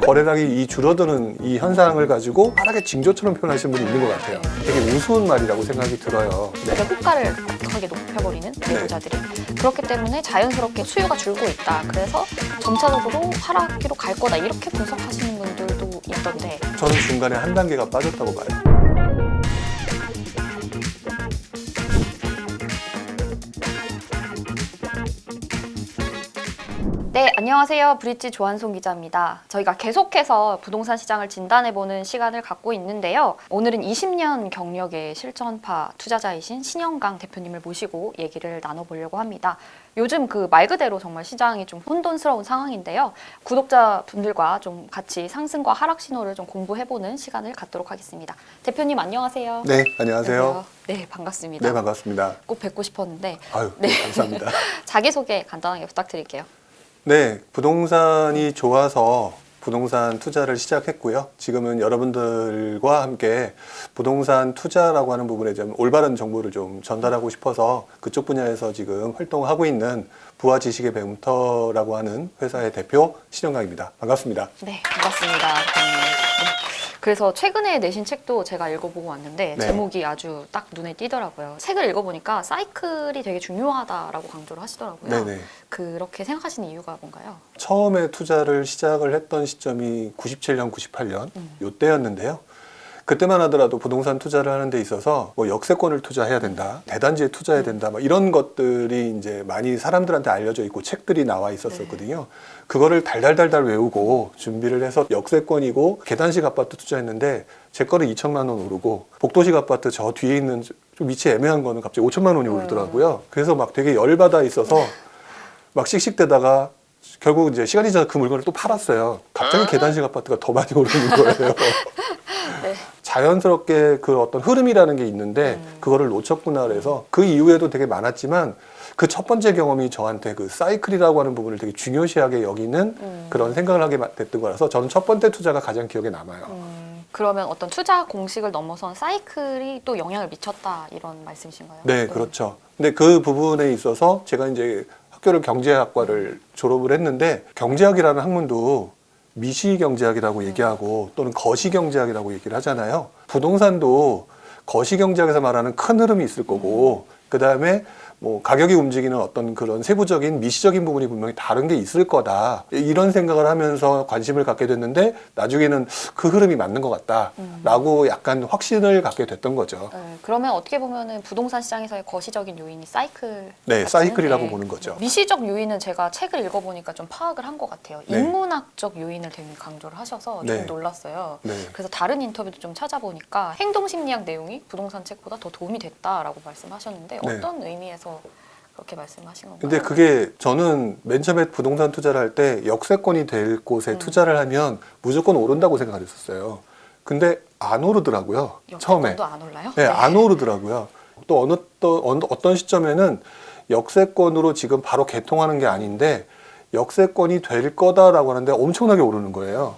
거래량이 이 줄어드는 이 현상을 가지고 하락의 징조처럼 표현하시는 분이 있는 것 같아요. 되게 우스운 말이라고 생각이 들어요. 네. 호가를 급하게 높여버리는 내부자들이 그렇기 때문에 자연스럽게 수요가 줄고 있다. 그래서 점차적으로 하락기로 갈 거다. 이렇게 분석하시는 분들도 있던데 저는 중간에 한 단계가 빠졌다고 봐요. 네, 안녕하세요. 브릿지 조한송 기자입니다. 저희가 계속해서 부동산 시장을 진단해보는 시간을 갖고 있는데요. 오늘은 20년 경력의 실전파 투자자이신 신영강 대표님을 모시고 얘기를 나눠보려고 합니다. 요즘 그 말 그대로 정말 시장이 좀 혼돈스러운 상황인데요. 구독자분들과 좀 같이 상승과 하락 신호를 좀 공부해보는 시간을 갖도록 하겠습니다. 대표님 안녕하세요. 네, 안녕하세요. 네, 반갑습니다. 네, 반갑습니다. 꼭 뵙고 싶었는데 아유, 네. 감사합니다. 자기소개 간단하게 부탁드릴게요. 네, 부동산이 좋아서 부동산 투자를 시작했고요. 지금은 여러분들과 함께 부동산 투자라고 하는 부분에 좀 올바른 정보를 좀 전달하고 싶어서 그쪽 분야에서 지금 활동을 하고 있는 부와 지식의 배움터라고 하는 회사의 대표 신영강입니다. 반갑습니다. 네, 반갑습니다. 그래서 최근에 내신 책도 제가 읽어보고 왔는데 네. 제목이 아주 딱 눈에 띄더라고요. 책을 읽어보니까 사이클이 되게 중요하다라고 강조를 하시더라고요. 네네. 그렇게 생각하시는 이유가 뭔가요? 처음에 투자를 시작을 했던 시점이 97년, 98년 요때였는데요. 그때만 하더라도 부동산 투자를 하는 데 있어서 뭐 역세권을 투자해야 된다, 대단지에 투자해야 된다, 뭐 이런 것들이 이제 많이 사람들한테 알려져 있고 책들이 나와 있었거든요. 그거를 달달달달 외우고 준비를 해서 역세권이고 계단식 아파트 투자했는데 제 거는 2천만 원 오르고 복도식 아파트 저 뒤에 있는 좀 위치 애매한 거는 갑자기 5천만 원이 오르더라고요. 그래서 막 되게 열받아 있어서 막 씩씩대다가 결국 이제 시간이 지나서 그 물건을 또 팔았어요. 갑자기 계단식 아파트가 더 많이 오르는 거예요. 네. 자연스럽게 그 어떤 흐름이라는 게 있는데 그거를 놓쳤구나 그래서 그 이후에도 되게 많았지만 그 첫 번째 경험이 저한테 그 사이클이라고 하는 부분을 되게 중요시하게 여기는 그런 생각을 하게 됐던 거라서 저는 첫 번째 투자가 가장 기억에 남아요. 그러면 어떤 투자 공식을 넘어선 사이클이 또 영향을 미쳤다 이런 말씀이신가요? 네, 그렇죠. 근데 그 부분에 있어서 제가 이제 학교를 경제학과를 졸업을 했는데 경제학이라는 학문도 미시경제학이라고 얘기하고 또는 거시경제학이라고 얘기를 하잖아요. 부동산도 거시경제학에서 말하는 큰 흐름이 있을 거고 그 다음에 뭐 가격이 움직이는 어떤 그런 세부적인 미시적인 부분이 분명히 다른 게 있을 거다 이런 생각을 하면서 관심을 갖게 됐는데 나중에는 그 흐름이 맞는 것 같다라고 약간 확신을 갖게 됐던 거죠. 네, 그러면 어떻게 보면은 부동산 시장에서의 거시적인 요인이 사이클. 네, 사이클이라고 보는 거죠. 미시적 요인은 제가 책을 읽어보니까 좀 파악을 한 것 같아요. 네. 인문학적 요인을 되게 강조를 하셔서 좀 네. 놀랐어요. 네. 그래서 다른 인터뷰도 좀 찾아보니까 행동심리학 내용이 부동산 책보다 더 도움이 됐다라고 말씀하셨는데 네. 어떤 의미에서 그렇게 말씀하신 건가요? 근데 그게 저는 맨 처음에 부동산 투자를 할 때 역세권이 될 곳에 투자를 하면 무조건 오른다고 생각했었어요. 근데 안 오르더라고요. 처음에. 역세권도 안 올라요? 네, 안 오르더라고요. 또 어떤 시점에는 역세권으로 지금 바로 개통하는 게 아닌데 역세권이 될 거다라고 하는데 엄청나게 오르는 거예요.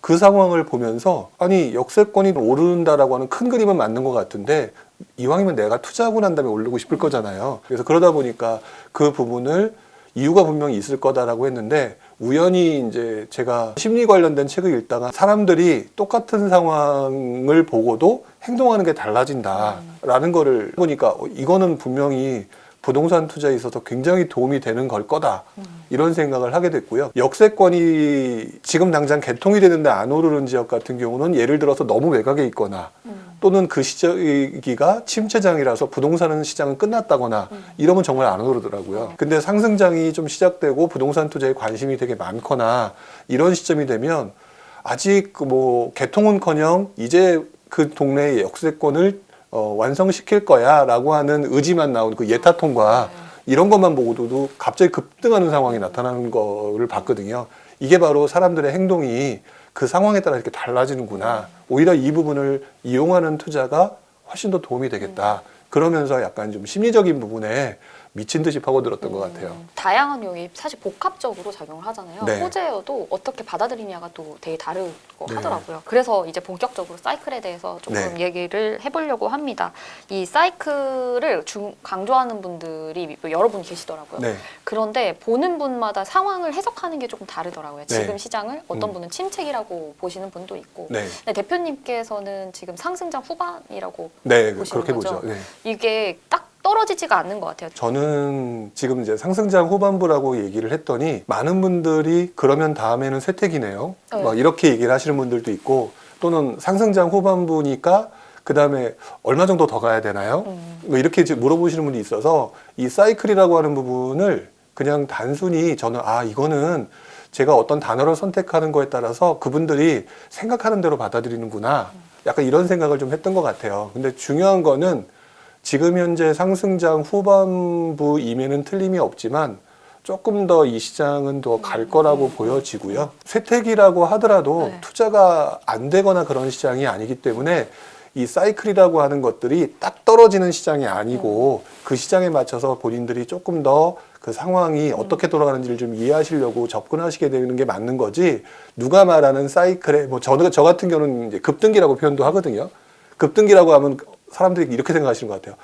그 상황을 보면서 아니 역세권이 오른다라고 하는 큰 그림은 맞는 것 같은데 이왕이면 내가 투자하고 난 다음에 오르고 싶을 거잖아요. 그래서 그러다 보니까 그 부분을 이유가 분명히 있을 거다라고 했는데 우연히 이제 제가 심리 관련된 책을 읽다가 사람들이 똑같은 상황을 보고도 행동하는 게 달라진다라는 거를 보니까 이거는 분명히 부동산 투자에 있어서 굉장히 도움이 되는 걸 거다 이런 생각을 하게 됐고요. 역세권이 지금 당장 개통이 되는데 안 오르는 지역 같은 경우는 예를 들어서 너무 외곽에 있거나 또는 그 시기가 침체장이라서 부동산 시장은 끝났다거나 이러면 정말 안 오르더라고요. 근데 상승장이 좀 시작되고 부동산 투자에 관심이 되게 많거나 이런 시점이 되면 아직 뭐 개통은커녕 이제 그 동네의 역세권을 완성시킬 거야 라고 하는 의지만 나온 그 예타통과 이런 것만 보고도 갑자기 급등하는 상황이 나타나는 거를 봤거든요. 이게 바로 사람들의 행동이 그 상황에 따라 이렇게 달라지는구나. 오히려 이 부분을 이용하는 투자가 훨씬 더 도움이 되겠다. 그러면서 약간 좀 심리적인 부분에 미친 듯이 파고들었던 것 같아요. 다양한 요인이 사실 복합적으로 작용을 하잖아요. 네. 호재여도 어떻게 받아들이냐가 또 되게 다르고 네. 하더라고요. 그래서 이제 본격적으로 사이클에 대해서 조금 네. 얘기를 해보려고 합니다. 이 사이클을 강조하는 분들이 여러 분 계시더라고요. 네. 그런데 보는 분마다 상황을 해석하는 게 조금 다르더라고요. 네. 지금 시장을 어떤 분은 침체기라고 보시는 분도 있고 네. 근데 대표님께서는 지금 상승장 후반이라고 네, 보시는 그렇게 거죠? 보죠. 네. 이게 딱 떨어지지가 않는 것 같아요. 저는 지금 이제 상승장 후반부라고 얘기를 했더니 많은 분들이 그러면 다음에는 쇠퇴기네요. 네. 막 이렇게 얘기를 하시는 분들도 있고 또는 상승장 후반부니까 그 다음에 얼마 정도 더 가야 되나요? 뭐 이렇게 물어보시는 분이 있어서 이 사이클이라고 하는 부분을 그냥 단순히 저는 이거는 제가 어떤 단어를 선택하는 거에 따라서 그분들이 생각하는 대로 받아들이는구나. 약간 이런 생각을 좀 했던 것 같아요. 근데 중요한 거는 지금 현재 상승장 후반부임에는 틀림이 없지만 조금 더 이 시장은 더 갈 거라고 보여지고요. 쇠퇴기라고 하더라도 네. 투자가 안 되거나 그런 시장이 아니기 때문에 이 사이클이라고 하는 것들이 딱 떨어지는 시장이 아니고 그 시장에 맞춰서 본인들이 조금 더 그 상황이 어떻게 돌아가는지를 좀 이해하시려고 접근하시게 되는 게 맞는 거지. 누가 말하는 사이클에 저 같은 경우는 이제 급등기라고 표현도 하거든요. 급등기라고 하면 사람들이 이렇게 생각하시는 것 같아요.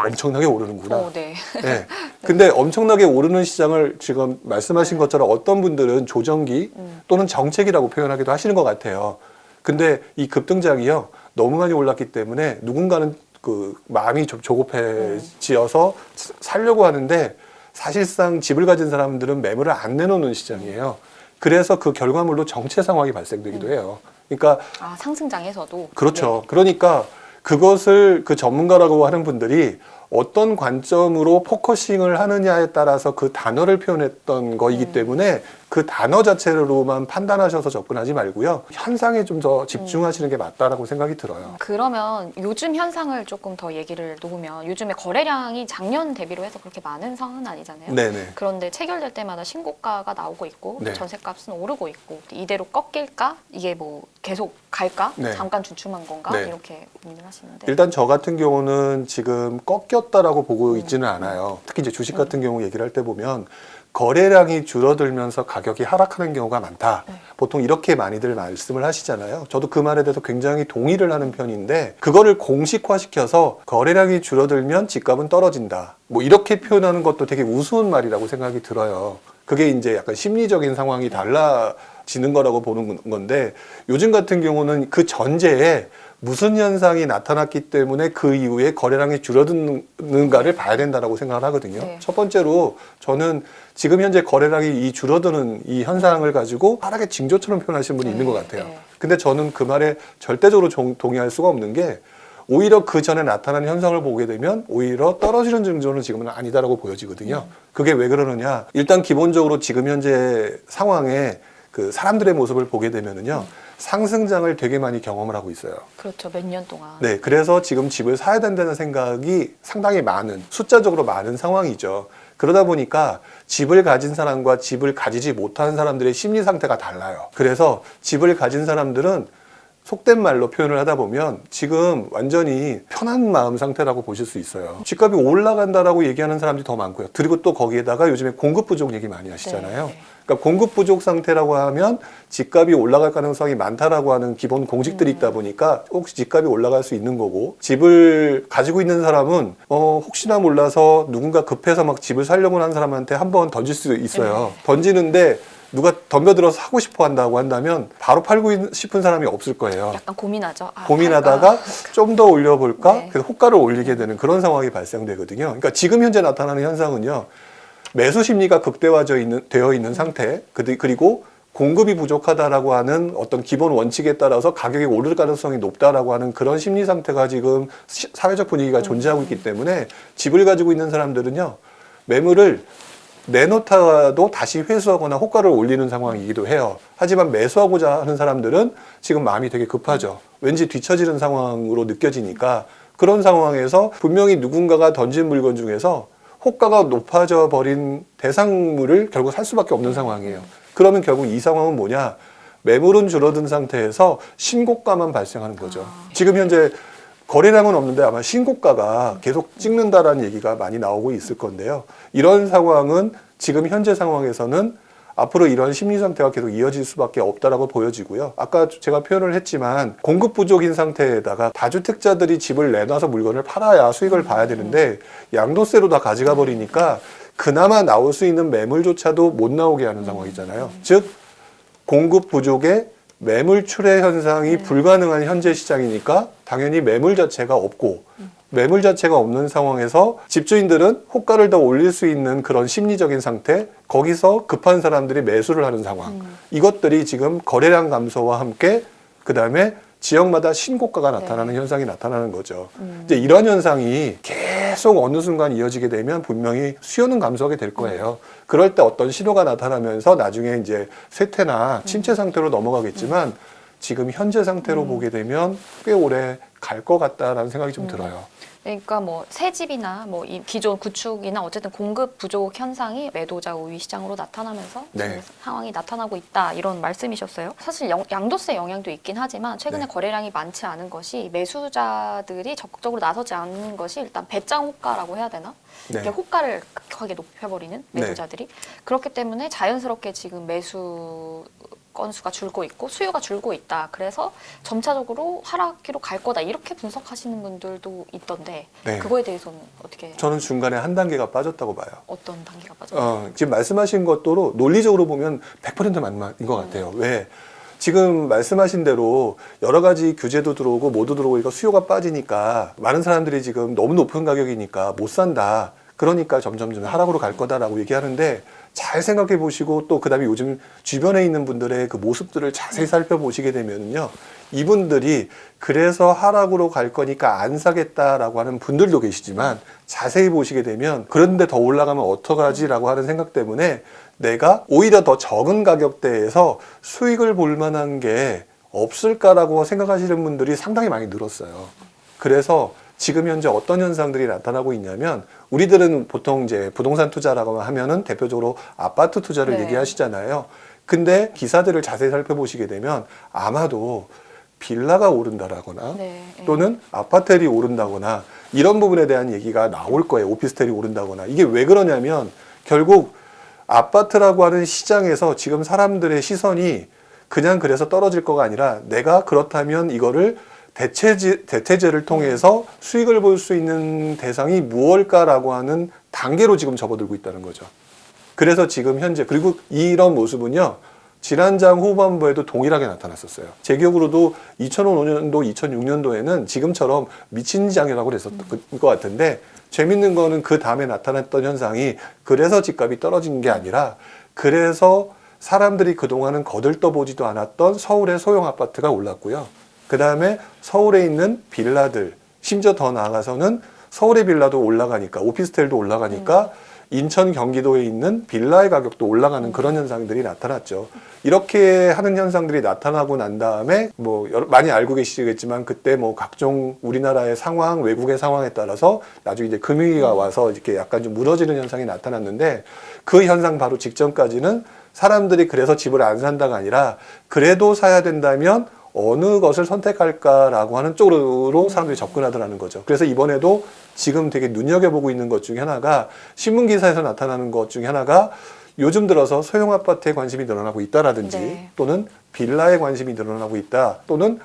엄청나게 오르는구나. 네. 네. 근데 엄청나게 오르는 시장을 지금 말씀하신 것처럼 어떤 분들은 조정기 또는 정책이라고 표현하기도 하시는 것 같아요. 근데 이 급등장이요, 너무 많이 올랐기 때문에 누군가는 그 마음이 좀 조급해지어서 살려고 하는데 사실상 집을 가진 사람들은 매물을 안 내놓는 시장이에요. 그래서 그 결과물로 정체 상황이 발생되기도 해요. 그러니까 상승장에서도. 그렇죠. 그러니까 그것을 그 전문가라고 하는 분들이 어떤 관점으로 포커싱을 하느냐에 따라서 그 단어를 표현했던 거이기 때문에 그 단어 자체로만 판단하셔서 접근하지 말고요. 현상에 좀 더 집중하시는 게 맞다라고 생각이 들어요. 그러면 요즘 현상을 조금 더 얘기를 놓으면 요즘에 거래량이 작년 대비로 해서 그렇게 많은 상황은 아니잖아요. 네네. 그런데 체결될 때마다 신고가가 나오고 있고 네. 전세값은 오르고 있고 이대로 꺾일까? 이게 뭐 계속 갈까? 네. 잠깐 주춤한 건가? 네. 이렇게 고민을 하시는데 일단 저 같은 경우는 지금 꺾였다라고 보고 있지는 않아요. 특히 이제 주식 같은 경우 얘기를 할 때 보면 거래량이 줄어들면서 가격이 하락하는 경우가 많다. 네. 보통 이렇게 많이들 말씀을 하시잖아요. 저도 그 말에 대해서 굉장히 동의를 하는 편인데 그거를 공식화시켜서 거래량이 줄어들면 집값은 떨어진다. 뭐 이렇게 표현하는 것도 되게 우스운 말이라고 생각이 들어요. 그게 이제 약간 심리적인 상황이 달라지는 거라고 보는 건데 요즘 같은 경우는 그 전제에 무슨 현상이 나타났기 때문에 그 이후에 거래량이 줄어드는가를 봐야 된다고 생각을 하거든요. 네. 첫 번째로 저는 지금 현재 거래량이 이 줄어드는 이 현상을 가지고 하락의 징조처럼 표현하시는 분이 있는 것 같아요. 네. 근데 저는 그 말에 절대적으로 동의할 수가 없는 게 오히려 그 전에 나타난 현상을 보게 되면 오히려 떨어지는 징조는 지금은 아니다라고 보여지거든요. 그게 왜 그러느냐? 일단 기본적으로 지금 현재 상황에 그 사람들의 모습을 보게 되면은요. 상승장을 되게 많이 경험을 하고 있어요. 그렇죠. 몇 년 동안. 네, 그래서 지금 집을 사야 된다는 생각이 상당히 많은, 숫자적으로 많은 상황이죠. 그러다 보니까 집을 가진 사람과 집을 가지지 못하는 사람들의 심리 상태가 달라요. 그래서 집을 가진 사람들은 속된 말로 표현을 하다 보면 지금 완전히 편한 마음 상태라고 보실 수 있어요. 집값이 올라간다라고 얘기하는 사람들이 더 많고요. 그리고 또 거기에다가 요즘에 공급 부족 얘기 많이 하시잖아요. 네. 그러니까 공급 부족 상태라고 하면 집값이 올라갈 가능성이 많다라고 하는 기본 공식들이 있다 보니까 혹시 집값이 올라갈 수 있는 거고 집을 가지고 있는 사람은 혹시나 몰라서 누군가 급해서 막 집을 살려고 하는 사람한테 한번 던질 수 있어요. 던지는데 누가 덤벼들어서 사고 싶어 한다고 한다면 바로 팔고 싶은 사람이 없을 거예요. 약간 고민하죠. 고민하다가 좀 더 올려볼까? 네. 그래서 호가를 올리게 되는 그런 상황이 발생되거든요. 그러니까 지금 현재 나타나는 현상은요. 매수 심리가 되어 있는 상태, 그리고 공급이 부족하다라고 하는 어떤 기본 원칙에 따라서 가격이 오를 가능성이 높다라고 하는 그런 심리 상태가 지금 사회적 분위기가 존재하고 있기 때문에 집을 가지고 있는 사람들은요. 매물을 내놓다가도 다시 회수하거나 호가를 올리는 상황이기도 해요. 하지만 매수하고자 하는 사람들은 지금 마음이 되게 급하죠. 왠지 뒤처지는 상황으로 느껴지니까 그런 상황에서 분명히 누군가가 던진 물건 중에서 호가가 높아져 버린 대상물을 결국 살 수밖에 없는 상황이에요. 그러면 결국 이 상황은 뭐냐? 매물은 줄어든 상태에서 신고가만 발생하는 거죠. 지금 현재 거래량은 없는데 아마 신고가가 계속 찍는다라는 얘기가 많이 나오고 있을 건데요. 이런 상황은 지금 현재 상황에서는 앞으로 이런 심리 상태가 계속 이어질 수밖에 없다라고 보여지고요. 아까 제가 표현을 했지만 공급 부족인 상태에다가 다주택자들이 집을 내놔서 물건을 팔아야 수익을 봐야 되는데 양도세로 다 가져가 버리니까 그나마 나올 수 있는 매물조차도 못 나오게 하는 상황이잖아요. 즉 공급 부족에 매물 출회 현상이 불가능한 현재 시장이니까 당연히 매물 자체가 없고 매물 자체가 없는 상황에서 집주인들은 호가를 더 올릴 수 있는 그런 심리적인 상태, 거기서 급한 사람들이 매수를 하는 상황. 이것들이 지금 거래량 감소와 함께 그다음에 지역마다 신고가가 나타나는 현상이 나타나는 거죠. 이제 이런 현상이 계속 어느 순간 이어지게 되면 분명히 수요는 감소하게 될 거예요. 그럴 때 어떤 신호가 나타나면서 나중에 이제 쇠퇴나 침체 상태로 넘어가겠지만 지금 현재 상태로 보게 되면 꽤 오래 갈 것 같다라는 생각이 좀 들어요. 그러니까 뭐 새 집이나 뭐 이 기존 구축이나 어쨌든 공급 부족 현상이 매도자 우위 시장으로 나타나면서 네. 지금 상황이 나타나고 있다 이런 말씀이셨어요. 사실 양도세 영향도 있긴 하지만 최근에 네. 거래량이 많지 않은 것이 매수자들이 적극적으로 나서지 않는 것이 일단 배짱 호가라고 해야 되나? 네. 이렇게 호가를 극하게 높여버리는 매수자들이 그렇기 때문에 자연스럽게 지금 매수 건수가 줄고 있고 수요가 줄고 있다. 그래서 점차적으로 하락기로 갈 거다. 이렇게 분석하시는 분들도 있던데 네. 그거에 대해서는 어떻게 저는 중간에 한 단계가 빠졌다고 봐요. 어떤 단계가 빠져요? 지금 말씀하신 것도 논리적으로 보면 100% 맞는 것 같아요. 왜? 지금 말씀하신 대로 여러 가지 규제도 들어오고 모두 들어오니까 수요가 빠지니까 많은 사람들이 지금 너무 높은 가격이니까 못 산다. 그러니까 점점 하락으로 갈 거다라고 얘기하는데 잘 생각해 보시고 또 그다음에 요즘 주변에 있는 분들의 그 모습들을 자세히 살펴보시게 되면요. 이분들이 그래서 하락으로 갈 거니까 안 사겠다라고 하는 분들도 계시지만 자세히 보시게 되면 그런데 더 올라가면 어떡하지라고 하는 생각 때문에 내가 오히려 더 적은 가격대에서 수익을 볼 만한 게 없을까라고 생각하시는 분들이 상당히 많이 늘었어요. 그래서 지금 현재 어떤 현상들이 나타나고 있냐면 우리들은 보통 이제 부동산 투자라고 하면은 대표적으로 아파트 투자를 네. 얘기하시잖아요. 근데 기사들을 자세히 살펴보시게 되면 아마도 빌라가 오른다라거나 네. 또는 아파트들이 오른다거나 이런 부분에 대한 얘기가 나올 거예요. 오피스텔이 오른다거나. 이게 왜 그러냐면 결국 아파트라고 하는 시장에서 지금 사람들의 시선이 그냥 그래서 떨어질 거가 아니라 내가 그렇다면 이거를 대체제를 통해서 수익을 볼 수 있는 대상이 무엇일까라고 하는 단계로 지금 접어들고 있다는 거죠. 그래서 지금 현재 그리고 이런 모습은요. 지난장 후반부에도 동일하게 나타났었어요. 제 기억으로도 2005년도, 2006년도에는 지금처럼 미친 장이라고 그랬었던 것 같은데 재밌는 거는 그 다음에 나타났던 현상이 그래서 집값이 떨어진 게 아니라 그래서 사람들이 그동안은 거들떠보지도 않았던 서울의 소형 아파트가 올랐고요. 그 다음에 서울에 있는 빌라들, 심지어 더 나아가서는 서울의 빌라도 올라가니까, 오피스텔도 올라가니까 인천, 경기도에 있는 빌라의 가격도 올라가는 그런 현상들이 나타났죠. 이렇게 하는 현상들이 나타나고 난 다음에 많이 알고 계시겠지만 그때 각종 우리나라의 상황, 외국의 상황에 따라서 나중에 이제 금융위기가 와서 이렇게 약간 좀 무너지는 현상이 나타났는데 그 현상 바로 직전까지는 사람들이 그래서 집을 안 산다가 아니라 그래도 사야 된다면 어느 것을 선택할까라고 하는 쪽으로 사람들이 접근하더라는 거죠. 그래서 이번에도 지금 되게 눈여겨보고 있는 것 중에 하나가 신문기사에서 나타나는 것 중에 하나가 요즘 들어서 소형 아파트에 관심이 늘어나고 있다라든지 네. 또는 빌라에 관심이 늘어나고 있다 또는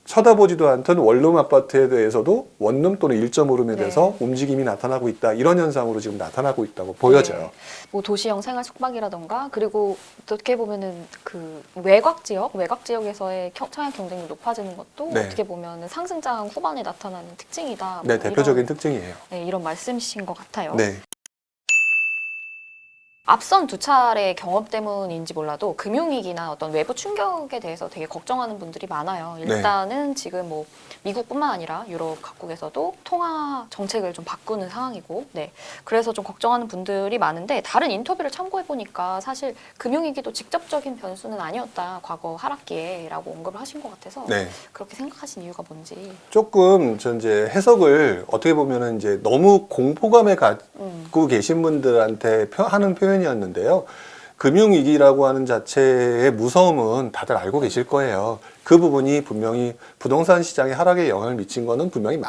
쳐다보지도 않던 원룸 아파트에 대해서도 원룸 또는 1.5룸에 대해서 움직임이 나타나고 있다. 이런 현상으로 지금 나타나고 있다고 보여져요. 네. 뭐 도시형 생활 숙박이라던가 그리고 어떻게 보면은 그 외곽 지역에서의 청약 경쟁이 높아지는 것도 네. 어떻게 보면은 상승장 후반에 나타나는 특징이다. 네, 대표적인 이런, 특징이에요. 이런 말씀이신 것 같아요. 네. 앞선 두 차례 경험 때문인지 몰라도 금융위기나 어떤 외부 충격에 대해서 되게 걱정하는 분들이 많아요. 일단은 지금 미국뿐만 아니라 유럽 각국에서도 통화 정책을 좀 바꾸는 상황이고, 그래서 좀 걱정하는 분들이 많은데 다른 인터뷰를 참고해 보니까 사실 금융위기도 직접적인 변수는 아니었다. 과거 하락기에라고 언급을 하신 것 같아서 네. 그렇게 생각하신 이유가 뭔지. 조금 전 이제 해석을 어떻게 보면은 이제 너무 공포감에 갖고 계신 분들한테 하는 표현이었는데요. 금융위기라고 하는 자체의 무서움은 다들 알고 계실 거예요. 그 부분이 분명히 부동산 시장의 하락에 영향을 미친 거는 분명히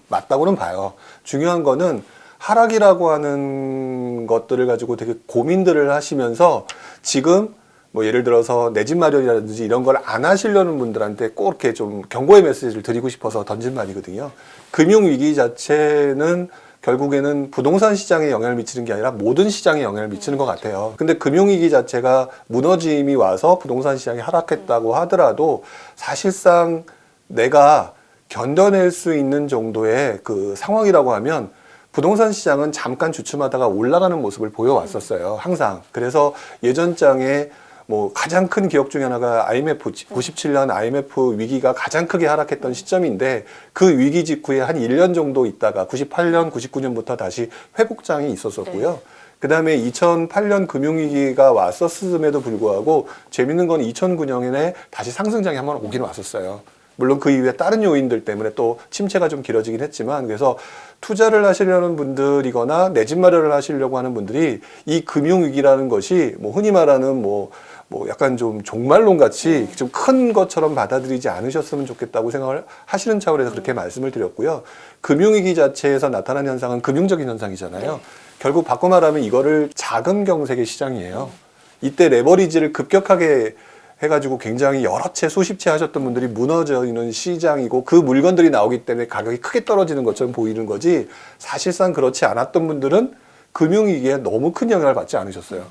맞다고는 봐요. 중요한 거는 하락이라고 하는 것들을 가지고 되게 고민들을 하시면서 지금 뭐 예를 들어서 내 집 마련이라든지 이런 걸 안 하시려는 분들한테 꼭 이렇게 좀 경고의 메시지를 드리고 싶어서 던진 말이거든요. 금융위기 자체는 결국에는 부동산 시장에 영향을 미치는 게 아니라 모든 시장에 영향을 미치는 것 같아요. 근데 금융위기 자체가 무너짐이 와서 부동산 시장이 하락했다고 하더라도 사실상 내가 견뎌낼 수 있는 정도의 그 상황이라고 하면 부동산 시장은 잠깐 주춤하다가 올라가는 모습을 보여왔었어요. 항상. 그래서 예전장에 뭐 가장 큰 기억 중에 하나가 IMF 97년 IMF 위기가 가장 크게 하락했던 시점인데 그 위기 직후에 한 1년 정도 있다가 98년, 99년부터 다시 회복장이 있었었고요. 네. 그 다음에 2008년 금융위기가 왔었음에도 불구하고 재밌는 건 2009년에 다시 상승장이 한번 오긴 왔었어요. 물론 그 이후에 다른 요인들 때문에 또 침체가 좀 길어지긴 했지만 그래서 투자를 하시려는 분들이거나 내 집 마련을 하시려고 하는 분들이 이 금융위기라는 것이 뭐 흔히 말하는 뭐 약간 좀 종말론 같이 좀 큰 것처럼 받아들이지 않으셨으면 좋겠다고 생각을 하시는 차원에서 그렇게 말씀을 드렸고요. 금융위기 자체에서 나타난 현상은 금융적인 현상이잖아요. 네. 결국 바꿔 말하면 이거를 자금 경색의 시장이에요. 이때 레버리지를 급격하게 해가지고 굉장히 여러 채 수십 채 하셨던 분들이 무너져 있는 시장이고 그 물건들이 나오기 때문에 가격이 크게 떨어지는 것처럼 보이는 거지 사실상 그렇지 않았던 분들은 금융위기에 너무 큰 영향을 받지 않으셨어요.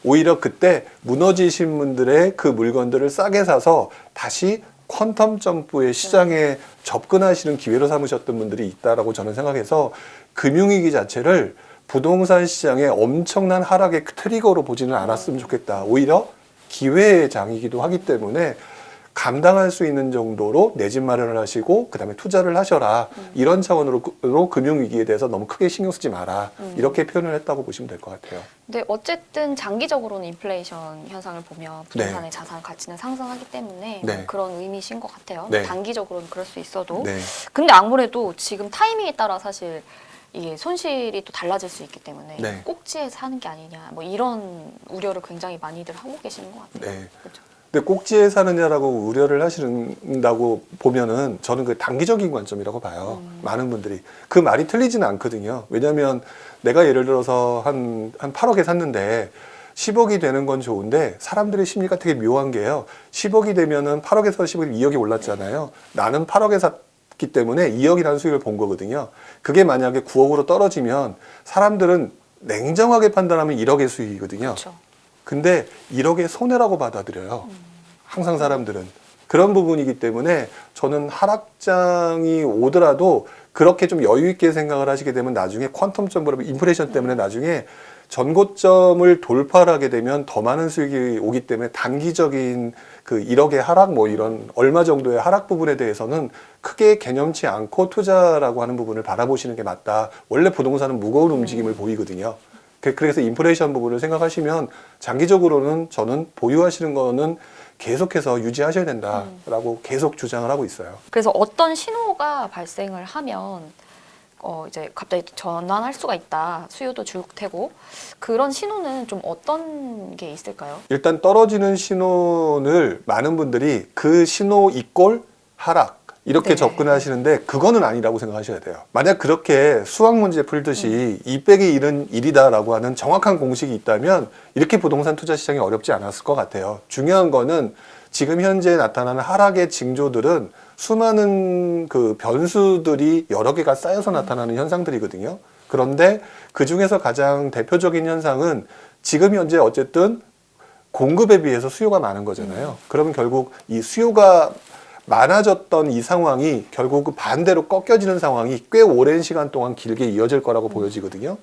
오히려 그때 무너지신 분들의 그 물건들을 싸게 사서 다시 퀀텀 점프의 시장에 접근하시는 기회로 삼으셨던 분들이 있다라고 저는 생각해서 금융위기 자체를 부동산 시장의 엄청난 하락의 트리거로 보지는 않았으면 좋겠다. 오히려 기회의 장이기도 하기 때문에 감당할 수 있는 정도로 내 집 마련을 하시고 그다음에 투자를 하셔라. 이런 차원으로 금융위기에 대해서 너무 크게 신경 쓰지 마라. 이렇게 표현을 했다고 보시면 될 것 같아요. 근데 어쨌든 장기적으로는 인플레이션 현상을 보면 부동산의 자산 가치는 상승하기 때문에 네. 그런 의미신 것 같아요. 네. 단기적으로는 그럴 수 있어도. 네. 근데 아무래도 지금 타이밍에 따라 사실 이게 손실이 또 달라질 수 있기 때문에 네. 꼭지에 사는 게 아니냐 뭐 이런 우려를 굉장히 많이들 하고 계시는 것 같아요. 네. 그렇죠. 근데 꼭지에 사느냐라고 우려를 하시는다고 보면은 저는 그 단기적인 관점이라고 봐요. 많은 분들이. 그 말이 틀리지는 않거든요. 왜냐하면 내가 예를 들어서 한 8억에 샀는데 10억이 되는 건 좋은데 사람들의 심리가 되게 묘한 게요. 10억이 되면은 8억에서 10억이 2억이 올랐잖아요. 나는 8억에 샀기 때문에 2억이라는 수익을 본 거거든요. 그게 만약에 9억으로 떨어지면 사람들은 냉정하게 판단하면 1억의 수익이거든요. 그렇죠. 근데 1억의 손해라고 받아들여요. 항상 사람들은. 그런 부분이기 때문에 저는 하락장이 오더라도 그렇게 좀 여유 있게 생각을 하시게 되면 나중에 퀀텀 점프로 인플레이션 때문에 나중에 전고점을 돌파를 하게 되면 더 많은 수익이 오기 때문에 단기적인 그 1억의 하락 뭐 이런 얼마 정도의 하락 부분에 대해서는 크게 개념치 않고 투자라고 하는 부분을 바라보시는 게 맞다. 원래 부동산은 무거운 움직임을 보이거든요. 그래서 인플레이션 부분을 생각하시면 장기적으로는 저는 보유하시는 거는 계속해서 유지하셔야 된다라고 계속 주장을 하고 있어요. 그래서 어떤 신호가 발생을 하면 이제 갑자기 전환할 수가 있다. 수요도 줄 테고 그런 신호는 좀 어떤 게 있을까요? 일단 떨어지는 신호를 많은 분들이 그 신호 이꼴 하락 이렇게 네. 접근하시는데 그거는 아니라고 생각하셔야 돼요. 만약 그렇게 수학 문제 풀듯이 2 빼기 1은 1이다라고 하는 정확한 공식이 있다면 이렇게 부동산 투자 시장이 어렵지 않았을 것 같아요. 중요한 거는 지금 현재 나타나는 하락의 징조들은 수많은 그 변수들이 여러 개가 쌓여서 나타나는 현상들이거든요. 그런데 그 중에서 가장 대표적인 현상은 지금 현재 어쨌든 공급에 비해서 수요가 많은 거잖아요. 그러면 결국 이 수요가 많아졌던 이 상황이 결국 반대로 꺾여지는 상황이 꽤 오랜 시간 동안 길게 이어질 거라고 보여지거든요.